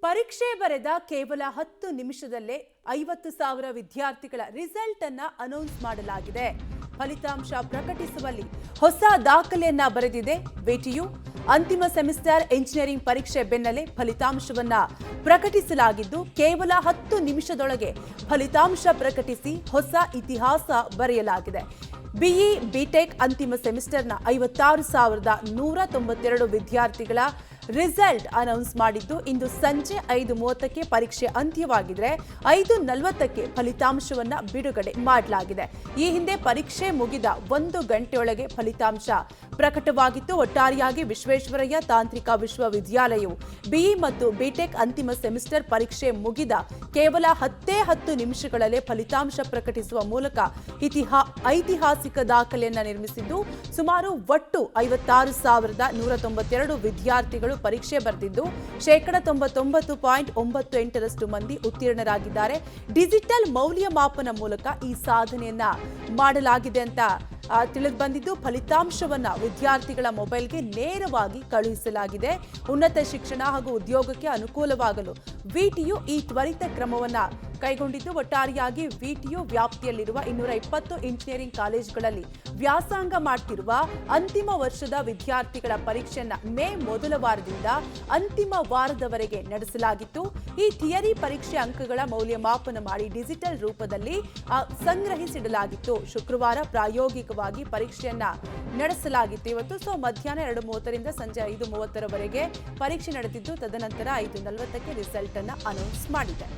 ಪರೀಕ್ಷೆ ಬರೆದ ಕೇವಲ 10 ನಿಮಿಷದಲ್ಲೇ 50,000 ವಿದ್ಯಾರ್ಥಿಗಳ ರಿಸಲ್ಟ್ ಅನ್ನು ಅನೌನ್ಸ್ ಮಾಡಲಾಗಿದೆ. ಫಲಿತಾಂಶ ಪ್ರಕಟಿಸುವಲ್ಲಿ ಹೊಸ ದಾಖಲೆಯನ್ನ ಬರೆದಿದೆ ವಿಟಿಯು. ಅಂತಿಮ ಸೆಮಿಸ್ಟರ್ ಇಂಜಿನಿಯರಿಂಗ್ ಪರೀಕ್ಷೆ ಬೆನ್ನಲ್ಲೇ ಫಲಿತಾಂಶವನ್ನ ಪ್ರಕಟಿಸಲಾಗಿದ್ದು ಕೇವಲ 10 ನಿಮಿಷದೊಳಗೆ ಫಲಿತಾಂಶ ಪ್ರಕಟಿಸಿ ಹೊಸ ಇತಿಹಾಸ ಬರೆಯಲಾಗಿದೆ. ಬಿಇ ಬಿಟೆಕ್ ಅಂತಿಮ ಸೆಮಿಸ್ಟರ್ನ 56,192 ವಿದ್ಯಾರ್ಥಿಗಳ ರಿಸಲ್ಟ್ ಅನೌನ್ಸ್ ಮಾಡಿದ್ದು ಇಂದು ಸಂಜೆ 5:30ಕ್ಕೆ ಪರೀಕ್ಷೆ ಅಂತ್ಯವಾಗಿದ್ರೆ 5:40ಕ್ಕೆ ಫಲಿತಾಂಶವನ್ನ ಬಿಡುಗಡೆ ಮಾಡಲಾಗಿದೆ. ಈ ಹಿಂದೆ ಪರೀಕ್ಷೆ ಮುಗಿದ 1 ಗಂಟೆಯೊಳಗೆ ಫಲಿತಾಂಶ ಪ್ರಕಟವಾಗಿತ್ತು. ಒಟ್ಟಾರೆಯಾಗಿ ವಿಶ್ವೇಶ್ವರಯ್ಯ ತಾಂತ್ರಿಕ ವಿಶ್ವವಿದ್ಯಾಲಯವು ಬಿಇ ಮತ್ತು ಬಿಟೆಕ್ ಅಂತಿಮ ಸೆಮಿಸ್ಟರ್ ಪರೀಕ್ಷೆ ಮುಗಿದ ಕೇವಲ 10 ನಿಮಿಷಗಳಲ್ಲೇ ಫಲಿತಾಂಶ ಪ್ರಕಟಿಸುವ ಮೂಲಕ ಐತಿಹಾಸಿಕ ದಾಖಲೆಯನ್ನ ನಿರ್ಮಿಸಿದ್ದು ಸುಮಾರು ಒಟ್ಟು 56,192 ವಿದ್ಯಾರ್ಥಿಗಳು ಪರೀಕ್ಷೆ ಬರೆದಿದ್ದು 99.98% ಮಂದಿ ಉತ್ತೀರ್ಣರಾಗಿದ್ದಾರೆ. ಡಿಜಿಟಲ್ ಮೌಲ್ಯಮಾಪನ ಮೂಲಕ ಈ ಸಾಧನೆಯನ್ನ ಮಾಡಲಾಗಿದೆ ಅಂತ ತಿಳಿದು ಬಂದಿದ್ದು ಫಲಿತಾಂಶವನ್ನ ವಿದ್ಯಾರ್ಥಿಗಳ ಮೊಬೈಲ್ಗೆ ನೇರವಾಗಿ ಕಳುಹಿಸಲಾಗಿದೆ. ಉನ್ನತ ಶಿಕ್ಷಣ ಹಾಗೂ ಉದ್ಯೋಗಕ್ಕೆ ಅನುಕೂಲವಾಗಲು ವಿಟಿಯು ಈ ತ್ವರಿತ ಕ್ರಮವನ್ನ ಕೈಗೊಂಡಿದ್ದು ಒಟ್ಟಾರೆಯಾಗಿ ವಿಟಿಯು ವ್ಯಾಪ್ತಿಯಲ್ಲಿರುವ 220 ಇಂಜಿನಿಯರಿಂಗ್ ಕಾಲೇಜುಗಳಲ್ಲಿ ವ್ಯಾಸಂಗ ಮಾಡುತ್ತಿರುವ ಅಂತಿಮ ವರ್ಷದ ವಿದ್ಯಾರ್ಥಿಗಳ ಪರೀಕ್ಷೆಯನ್ನ ಮೇ ಮೊದಲ ವಾರದಿಂದ ಅಂತಿಮ ವಾರದವರೆಗೆ ನಡೆಸಲಾಗಿತ್ತು. ಈ ಥಿಯರಿ ಪರೀಕ್ಷೆ ಅಂಕಗಳ ಮೌಲ್ಯಮಾಪನ ಮಾಡಿ ಡಿಜಿಟಲ್ ರೂಪದಲ್ಲಿ ಸಂಗ್ರಹಿಸಿಡಲಾಗಿತ್ತು. ಶುಕ್ರವಾರ ಪ್ರಾಯೋಗಿಕವಾಗಿ ಪರೀಕ್ಷೆಯನ್ನ ನಡೆಸಲಾಗಿತ್ತು. ಇವತ್ತು ಮಧ್ಯಾಹ್ನ 2:30ರಿಂದ ಸಂಜೆ 5:30ರವರೆಗೆ ಪರೀಕ್ಷೆ ನಡೆದಿದ್ದು ತದನಂತರ 5:40ಕ್ಕೆ ರಿಸಲ್ಟ್ ಅನ್ನ ಅನೌನ್ಸ್ ಮಾಡಿದೆ.